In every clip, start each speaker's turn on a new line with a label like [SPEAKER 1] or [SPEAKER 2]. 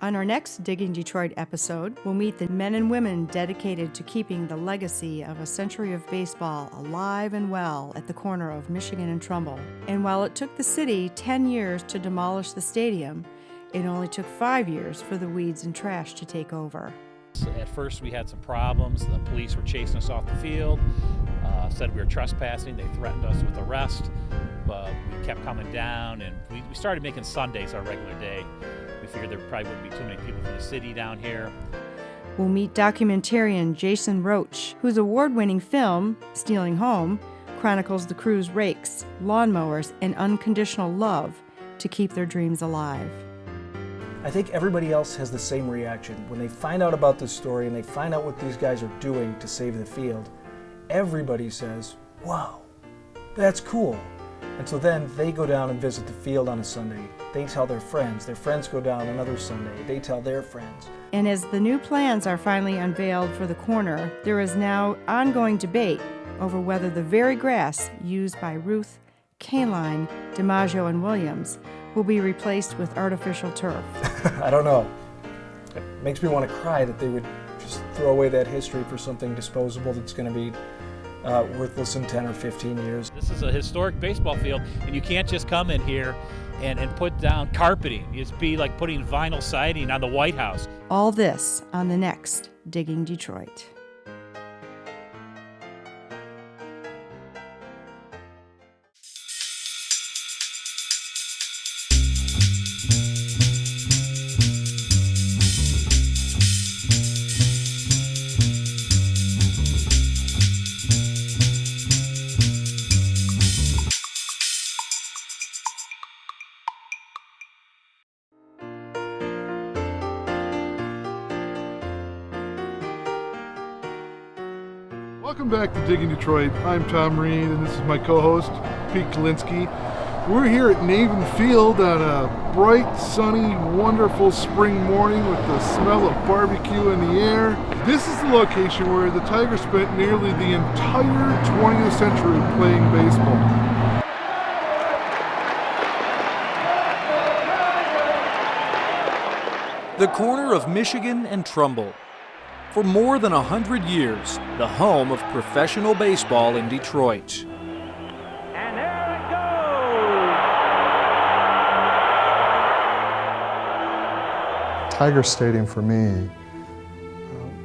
[SPEAKER 1] On our next Digging Detroit episode, we'll meet the men and women dedicated to keeping the legacy of a century of baseball alive and well at the corner of Michigan and Trumbull. And while it took the city 10 years to demolish the stadium, it only took 5 years for the weeds and trash to take over.
[SPEAKER 2] At first we had some problems. The police were chasing us off the field, said we were trespassing. They threatened us with arrest, but we kept coming down, and we started making Sundays our regular day. We figured there probably wouldn't be too many people from the city down here.
[SPEAKER 1] We'll meet documentarian Jason Roche, whose award-winning film, Stealing Home, chronicles the crew's rakes, lawnmowers, and unconditional love to keep their dreams alive.
[SPEAKER 3] I think everybody else has the same reaction. When they find out about this story and they find out what these guys are doing to save the field, everybody says, wow, that's cool. And so then they go down and visit the field on a Sunday. They tell their friends go down another Sunday. They tell their friends.
[SPEAKER 1] And as the new plans are finally unveiled for the corner, there is now ongoing debate over whether the very grass used by Ruth, Kaline, DiMaggio, and Williams will be replaced with artificial turf.
[SPEAKER 3] I don't know. It makes me want to cry that they would just throw away that history for something disposable that's going to be worthless in 10 or 15 years.
[SPEAKER 2] This is a historic baseball field, and you can't just come in here and put down carpeting. It'd be like putting vinyl siding on the White House.
[SPEAKER 1] All this on the next Digging Detroit.
[SPEAKER 4] Welcome back to Digging Detroit. I'm Tom Reed, and this is my co-host, Pete Kalinski. We're here at Navin Field on a bright, sunny, wonderful spring morning with the smell of barbecue in the air. This is the location where the Tigers spent nearly the entire 20th century playing baseball.
[SPEAKER 5] The corner of Michigan and Trumbull. For more than 100 years, the home of professional baseball in Detroit.
[SPEAKER 6] And there it goes!
[SPEAKER 7] Tiger Stadium for me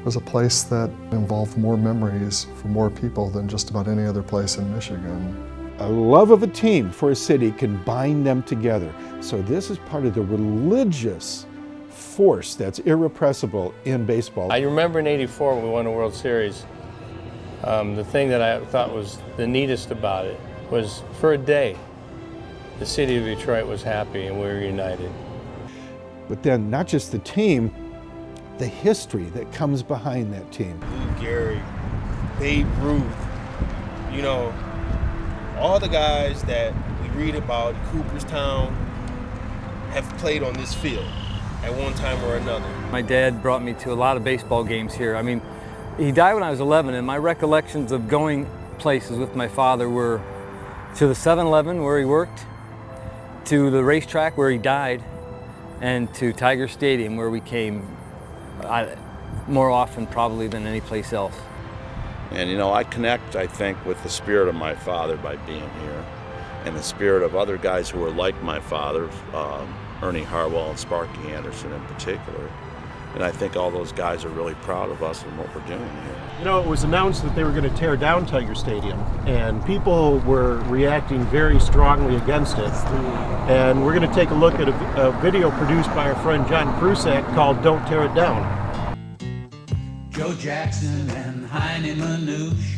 [SPEAKER 7] was a place that involved more memories for more people than just about any other place in Michigan.
[SPEAKER 8] A love of a team for a city can bind them together. So this is part of the religious force that's irrepressible in baseball.
[SPEAKER 9] I remember in '84 when we won the World Series, the thing that I thought was the neatest about it was for a day, the city of Detroit was happy and we were united.
[SPEAKER 8] But then not just the team, the history that comes behind that team.
[SPEAKER 10] Lou Gehrig, Babe Ruth, you know, all the guys that we read about in Cooperstown have played on this field at one time or another.
[SPEAKER 11] My dad brought me to a lot of baseball games here. I mean, he died when I was 11, and my recollections of going places with my father were to the 7-Eleven where he worked, to the racetrack where he died, and to Tiger Stadium where we came more often probably than any place else.
[SPEAKER 12] And you know, I connect, I think, with the spirit of my father by being here, and the spirit of other guys who were like my father, Ernie Harwell and Sparky Anderson in particular. And I think all those guys are really proud of us and what we're doing here.
[SPEAKER 13] You know, it was announced that they were going to tear down Tiger Stadium, and people were reacting very strongly against it. And we're going to take a look at a video produced by our friend John Prusak called Don't Tear It Down.
[SPEAKER 14] Joe Jackson and Heine Manouche,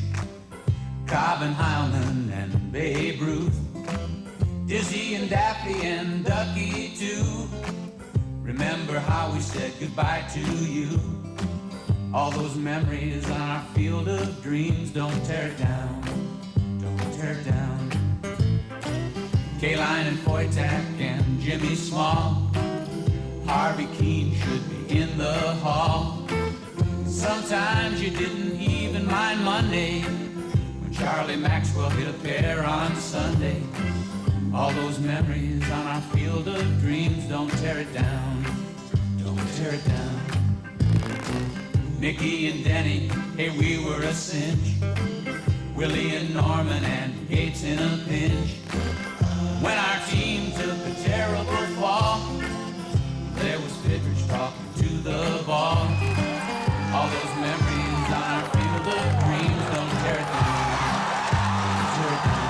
[SPEAKER 14] Cobb and Heilman and Babe Ruth, Dizzy and Daffy and Ducky too. Remember how we said goodbye to you. All those memories on our field of dreams. Don't tear it down, don't tear it down. Kaline and Foytak and Jimmy Small, Harvey Keene should be in the hall. Sometimes you didn't even mind Monday when Charlie Maxwell hit a pair on Sunday. All those memories on our field of dreams. Don't tear it down, don't tear it down. Mickey and Denny, hey, we were a cinch. Willie and Norman and Gates in a pinch. When our team took a terrible fall, there was Fidrich talking to the ball. All those memories on our field of dreams, don't tear it down. Tear it down.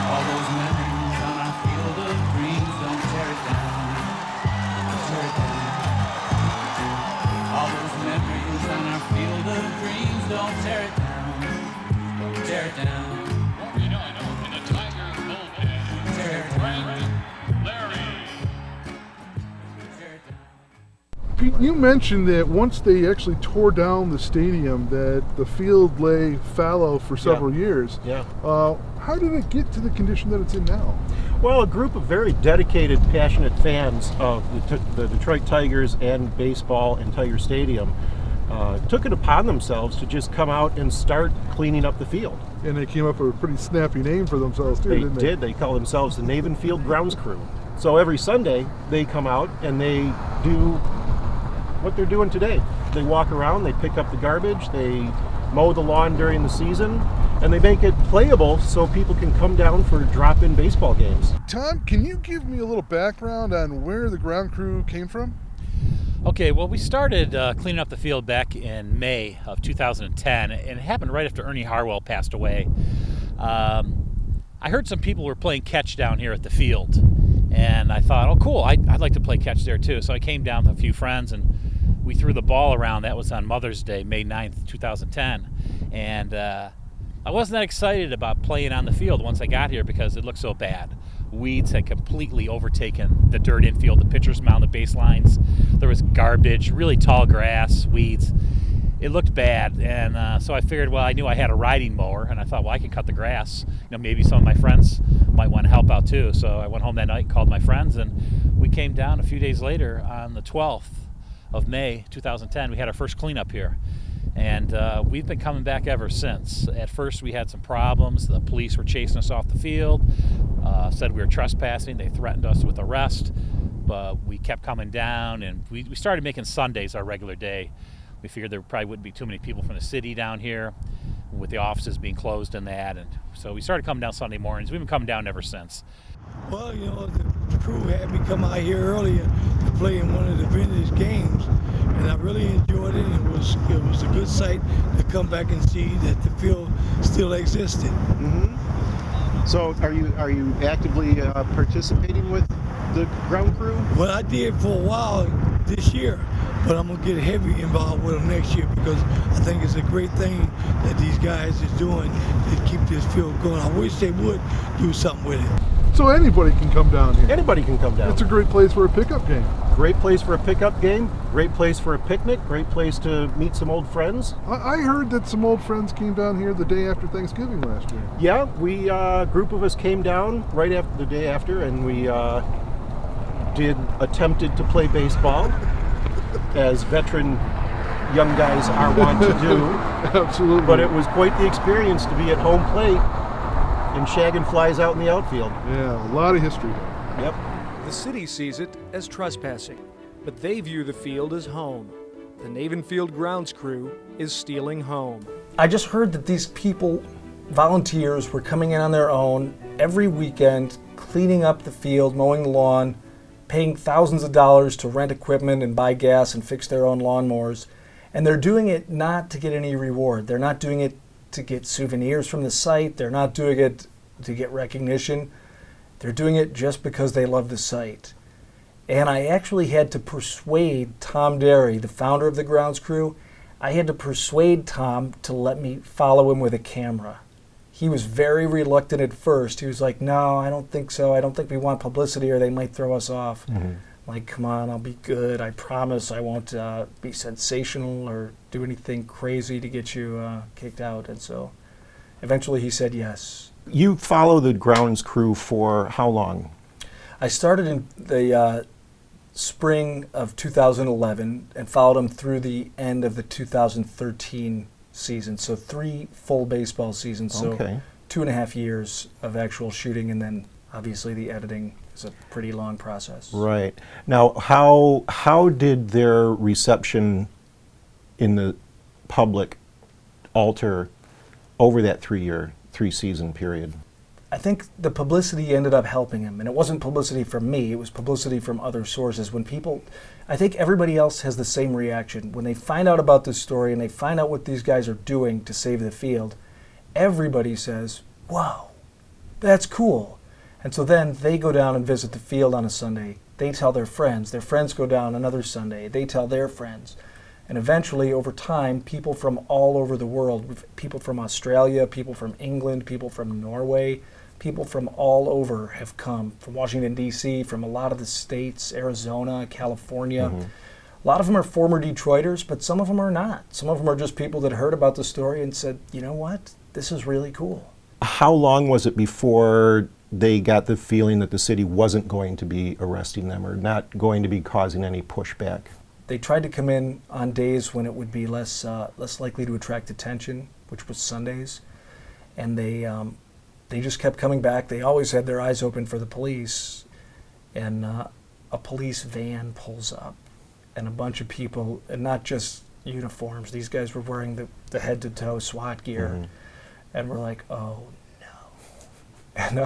[SPEAKER 14] All those memories on our field of dreams, don't tear it down. Tear it down. All those memories on our field of dreams, don't tear it down. Tear it down.
[SPEAKER 15] You know, in the Tiger bullpen.
[SPEAKER 14] Tear it down.
[SPEAKER 4] Pete, you mentioned that once they actually tore down the stadium, that the field lay fallow for several years.
[SPEAKER 13] Yeah.
[SPEAKER 4] How did it get to the condition that it's in now?
[SPEAKER 13] Well, a group of very dedicated, passionate fans of the Detroit Tigers and baseball and Tiger Stadium took it upon themselves to just come out and start cleaning up the field.
[SPEAKER 4] And they came up with a pretty snappy name for themselves too, didn't they?
[SPEAKER 13] They call themselves the Navin Field Grounds Crew. So every Sunday they come out and they do what they're doing today. They walk around, they pick up the garbage, they mow the lawn during the season, and they make it playable so people can come down for drop-in baseball games.
[SPEAKER 4] Tom, can you give me a little background on where the ground crew came from?
[SPEAKER 2] Okay, well, we started cleaning up the field back in May of 2010, and it happened right after Ernie Harwell passed away. I heard some people were playing catch down here at the field, and I thought, oh, cool, I'd like to play catch there too. So I came down with a few friends, and we threw the ball around. That was on Mother's Day, May 9th, 2010. And I wasn't that excited about playing on the field once I got here because it looked so bad. Weeds had completely overtaken the dirt infield. The pitcher's mound, the baselines. There was garbage, really tall grass, weeds. It looked bad, and so I figured, well, I knew I had a riding mower, and I thought, well, I can cut the grass. You know, maybe some of my friends might want to help out too. So I went home that night, called my friends, and we came down a few days later on the 12th of May 2010. We had our first cleanup here, and we've been coming back ever since. At first, we had some problems. The police were chasing us off the field, said we were trespassing. They threatened us with arrest, but we kept coming down, and we started making Sundays our regular day. We figured there probably wouldn't be too many people from the city down here with the offices being closed and that, and so we started coming down Sunday mornings. We've been coming down ever since.
[SPEAKER 16] Well, you know, the crew had me come out here earlier to play in one of the vintage games, and I really enjoyed it. It was a good sight to come back and see that the field still existed.
[SPEAKER 13] Mm-hmm. So are you actively participating with the ground crew?
[SPEAKER 16] Well, I did for a while this year, but I'm gonna get heavy involved with them next year because I think it's a great thing that these guys is doing to keep this field going. I wish they would do something with it.
[SPEAKER 4] So anybody can come down here?
[SPEAKER 13] Anybody can come down.
[SPEAKER 4] It's a great place for a pickup game.
[SPEAKER 13] Great place for a pickup game, great place for a picnic, great place to meet some old friends.
[SPEAKER 4] I heard that some old friends came down here the day after Thanksgiving last year.
[SPEAKER 13] Yeah, we a group of us came down right after the day after, and we attempted to play baseball, as veteran young guys are wont to do.
[SPEAKER 4] Absolutely.
[SPEAKER 13] But it was quite the experience to be at home plate and shagging flies out in the outfield.
[SPEAKER 4] Yeah, a lot of history there.
[SPEAKER 13] Yep.
[SPEAKER 5] The city sees it as trespassing, but they view the field as home. The Navin Field grounds crew is stealing home.
[SPEAKER 3] I just heard that these people, volunteers, were coming in on their own every weekend, cleaning up the field, mowing the lawn, paying thousands of dollars to rent equipment and buy gas and fix their own lawnmowers. And they're doing it not to get any reward. They're not doing it to get souvenirs from the site. They're not doing it to get recognition. They're doing it just because they love the site. And I actually had to persuade Tom Derry, the founder of the grounds crew, I had to persuade Tom to let me follow him with a camera. He was very reluctant at first. He was like, no, I don't think so. I don't think we want publicity or they might throw us off. Mm-hmm. Like, come on, I'll be good. I promise I won't be sensational or do anything crazy to get you kicked out. And so eventually he said yes.
[SPEAKER 13] You follow the grounds crew for how long?
[SPEAKER 3] I started in the spring of 2011 and followed them through the end of the 2013 season. So 3 full baseball seasons. So
[SPEAKER 13] okay.
[SPEAKER 3] 2.5 years of actual shooting and then obviously the editing is a pretty long process.
[SPEAKER 8] Right. Now, how did their reception in the public alter over that three-season period?
[SPEAKER 3] I think the publicity ended up helping him, and it wasn't publicity from me, it was publicity from other sources. I think everybody else has the same reaction. When they find out about this story and they find out what these guys are doing to save the field, everybody says, wow, that's cool. And so then they go down and visit the field on a Sunday. They tell their friends go down another Sunday, they tell their friends. And eventually, over time, people from all over the world, people from Australia, people from England, people from Norway, people from all over have come, from Washington, D.C., from a lot of the states, Arizona, California.
[SPEAKER 8] Mm-hmm.
[SPEAKER 3] A lot of them are former Detroiters, but some of them are not. Some of them are just people that heard about the story and said, you know what, this is really cool.
[SPEAKER 8] How long was it before they got the feeling that the city wasn't going to be arresting them or not going to be causing any pushback?
[SPEAKER 3] They tried to come in on days when it would be less likely to attract attention, which was Sundays, and they just kept coming back. They always had their eyes open for the police, and a police van pulls up, and a bunch of people, and not just uniforms. These guys were wearing the head-to-toe SWAT gear,
[SPEAKER 8] Mm-hmm.
[SPEAKER 3] and we're like, oh no. And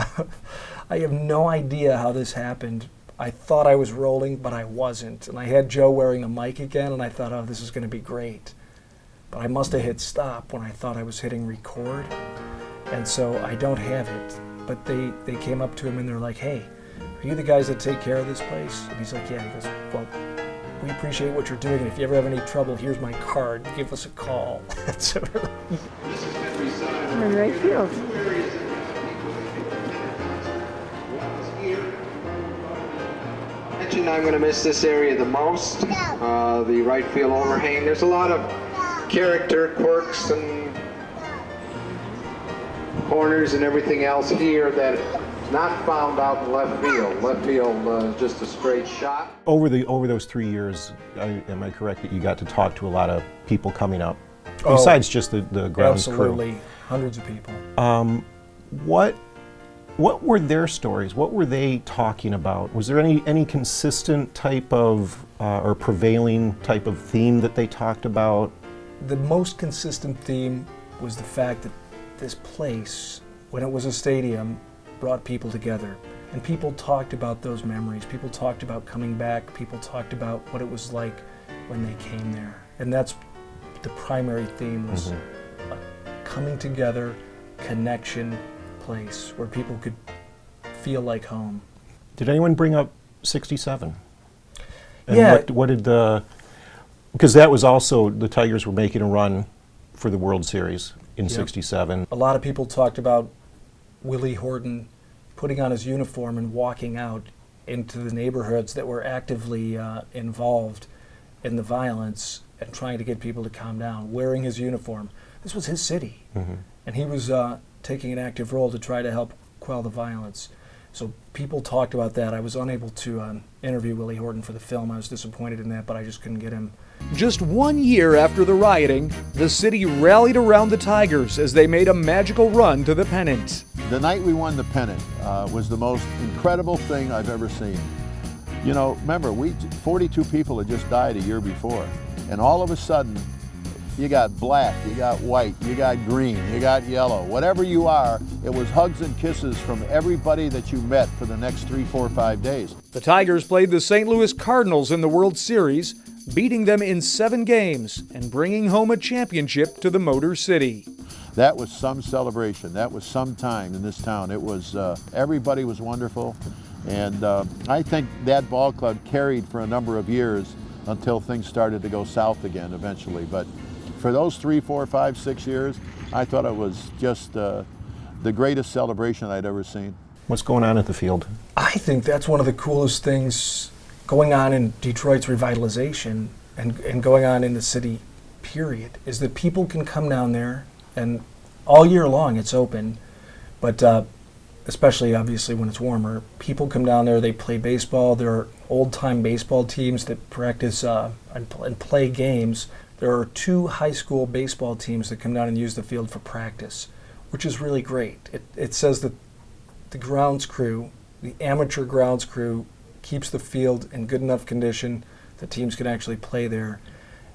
[SPEAKER 3] I have no idea how this happened. I thought I was rolling, but I wasn't. And I had Joe wearing a mic again, and I thought, oh, this is going to be great. But I must have hit stop when I thought I was hitting record. And so I don't have it. But they came up to him, and they're like, hey, are you the guys that take care of this place? And he's like, yeah. He goes, well, we appreciate what you're doing, and if you ever have any trouble, here's my card. Give us a call. So
[SPEAKER 17] I'm in right field.
[SPEAKER 18] I'm going to miss this area the most, the right field overhang. There's a lot of character quirks and corners and everything else here that is not found out in left field. Left field is just a straight shot.
[SPEAKER 8] Over those 3 years, am I correct that you got to talk to a lot of people coming up,
[SPEAKER 3] Oh,
[SPEAKER 8] besides just the grounds crew?
[SPEAKER 3] absolutely, hundreds of people.
[SPEAKER 8] What were their stories? What were they talking about? Was there any consistent type of or prevailing type of theme that they talked about?
[SPEAKER 3] The most consistent theme was the fact that this place, when it was a stadium, brought people together. And people talked about those memories. People talked about coming back. People talked about what it was like when they came there. And that's the primary theme, was a coming together, connection place where people could feel like home.
[SPEAKER 8] Did anyone bring up 67? And
[SPEAKER 3] Yeah.
[SPEAKER 8] what did because that was also, the Tigers were making a run for the World Series in
[SPEAKER 3] Yep.
[SPEAKER 8] 67.
[SPEAKER 3] A lot of people talked about Willie Horton putting on his uniform and walking out into the neighborhoods that were actively involved in the violence and trying to get people to calm down, wearing his uniform. This was his city, and he was taking an active role to try to help quell the violence. So people talked about that. I was unable to interview Willie Horton for the film. I was disappointed in that, but I just couldn't get him.
[SPEAKER 5] Just 1 year after the rioting, the city rallied around the Tigers as they made a magical run to the pennant.
[SPEAKER 19] The night we won the pennant was the most incredible thing I've ever seen. You know, remember, 42 people had just died a year before, and all of a sudden, you got black, you got white, you got green, you got yellow. Whatever you are, it was hugs and kisses from everybody that you met for the next 3, 4, 5 days.
[SPEAKER 5] The Tigers played the St. Louis Cardinals in the World Series, beating them in 7 games and bringing home a championship to the Motor City.
[SPEAKER 19] That was some celebration. That was some time in this town. It was, everybody was wonderful. And I think that ball club carried for a number of years until things started to go south again eventually. But for those 3, 4, 5, 6 years, I thought it was just the greatest celebration I'd ever seen.
[SPEAKER 8] What's going on at the field?
[SPEAKER 3] I think that's one of the coolest things going on in Detroit's revitalization and going on in the city, period, is that people can come down there, and all year long it's open, but especially obviously when it's warmer, people come down there, they play baseball. There are old-time baseball teams that practice and play games. There are 2 high school baseball teams that come down and use the field for practice, which is really great. It says that the grounds crew the amateur grounds crew keeps the field in good enough condition that teams can actually play there.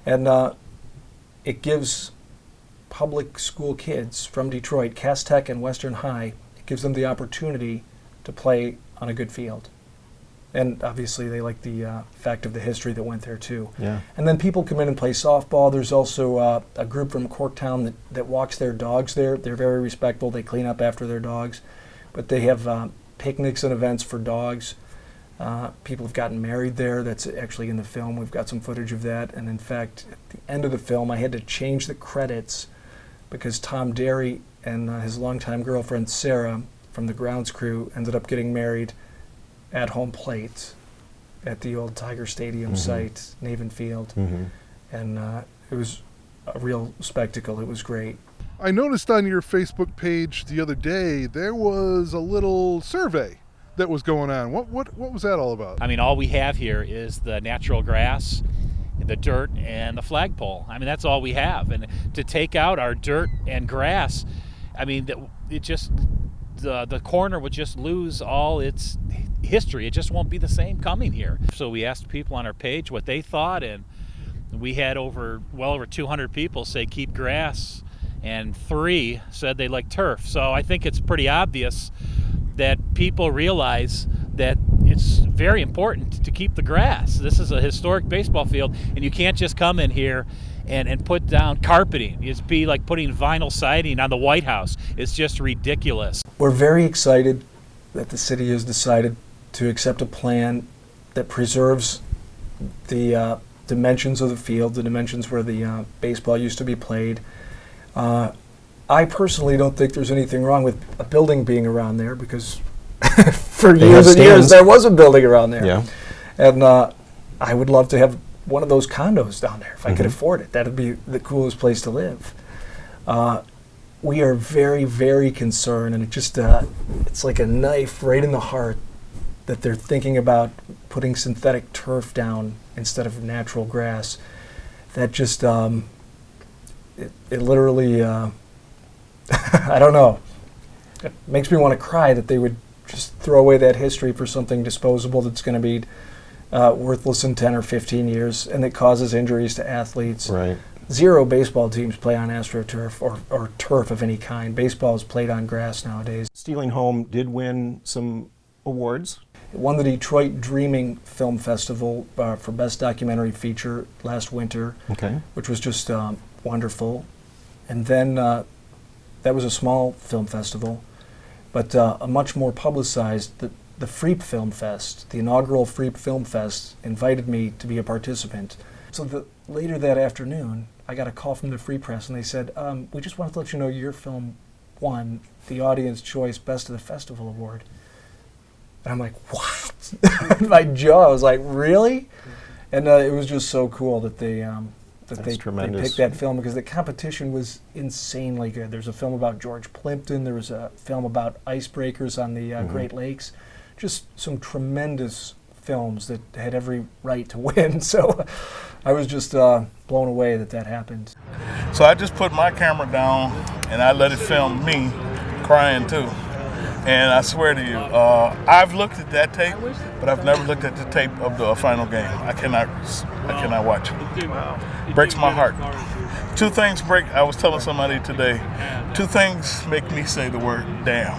[SPEAKER 3] And it gives public school kids from Detroit, Cass Tech and Western High, it gives them the opportunity to play on a good field. And obviously they like the fact of the history that went there too.
[SPEAKER 8] Yeah.
[SPEAKER 3] And then people come in and play softball. There's also a group from Corktown that walks their dogs there. They're very respectful. They clean up after their dogs. But they have picnics and events for dogs. People have gotten married there. That's actually in the film. We've got some footage of that. And in fact, at the end of the film, I had to change the credits because Tom Derry and his longtime girlfriend Sarah from the grounds crew ended up getting married at home plate at the old Tiger Stadium site, Navin Field. And it was a real spectacle. It was great.
[SPEAKER 4] I noticed on your Facebook page the other day there was a little survey that was going on. What was that all about?
[SPEAKER 2] I mean, all we have here is the natural grass, the dirt, and the flagpole. I mean, that's all we have. And to take out our dirt and grass, I mean, it just the corner would just lose all its history. It just won't be the same coming here. So we asked people on our page what they thought, and we had well over 200 people say keep grass, and 3 said they like turf. So I think it's pretty obvious that people realize that it's very important to keep the grass. This is a historic baseball field, and you can't just come in here and put down carpeting. It'd be like putting vinyl siding on the White House. It's just ridiculous.
[SPEAKER 3] We're very excited that the city has decided to accept a plan that preserves the dimensions of the field, the dimensions where the baseball used to be played. I personally don't think there's anything wrong with a building being around there because for years and years there was a building around there.
[SPEAKER 8] Yeah.
[SPEAKER 3] And I would love to have one of those condos down there if I could afford it. That'd be the coolest place to live. We are very, very concerned, and it just it's like a knife right in the heart that they're thinking about putting synthetic turf down instead of natural grass. That just it literally I don't know. It makes me want to cry that they would just throw away that history for something disposable that's going to be worthless in 10 or 15 years, and that causes injuries to athletes.
[SPEAKER 8] Right.
[SPEAKER 3] 0 baseball teams play on AstroTurf or turf of any kind. Baseball is played on grass nowadays.
[SPEAKER 8] Stealing Home did win some awards.
[SPEAKER 3] It won the Detroit Dreaming Film Festival for Best Documentary Feature last winter, which was just wonderful. And then that was a small film festival, but a much more publicized, the Freep Film Fest, the inaugural Freep Film Fest, invited me to be a participant. So later that afternoon, I got a call from the Free Press, and they said, we just wanted to let you know your film won the Audience Choice Best of the Festival Award. And I'm like, what? My jaw, I was like, really? And it was just so cool that they picked that film because the competition was insanely good. There's a film about George Plimpton. There was a film about icebreakers on the Great Lakes. Just some tremendous films that had every right to win. So I was just blown away that happened.
[SPEAKER 20] So I just put my camera down and I let it film me crying too. And I swear to you, I've looked at that tape, but I've never looked at the tape of the final game. I cannot watch it. It breaks my heart. 2 things I was telling somebody today, 2 things make me say the word damn.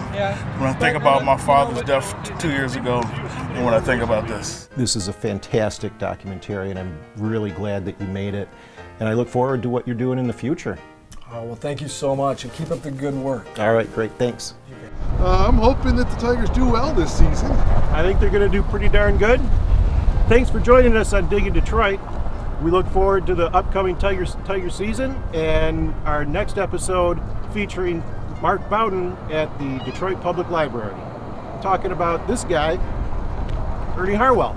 [SPEAKER 20] When I think about my father's death 2 years ago, and when I think about this.
[SPEAKER 8] This is a fantastic documentary, and I'm really glad that you made it. And I look forward to what you're doing in the future.
[SPEAKER 3] Oh, well, thank you so much, and keep up the good work.
[SPEAKER 8] All right, great, thanks.
[SPEAKER 4] I'm hoping that the Tigers do well this season.
[SPEAKER 13] I think they're going to do pretty darn good. Thanks for joining us on Digging Detroit. We look forward to the upcoming Tiger season and our next episode featuring Mark Bowden at the Detroit Public Library, talking about this guy, Ernie Harwell.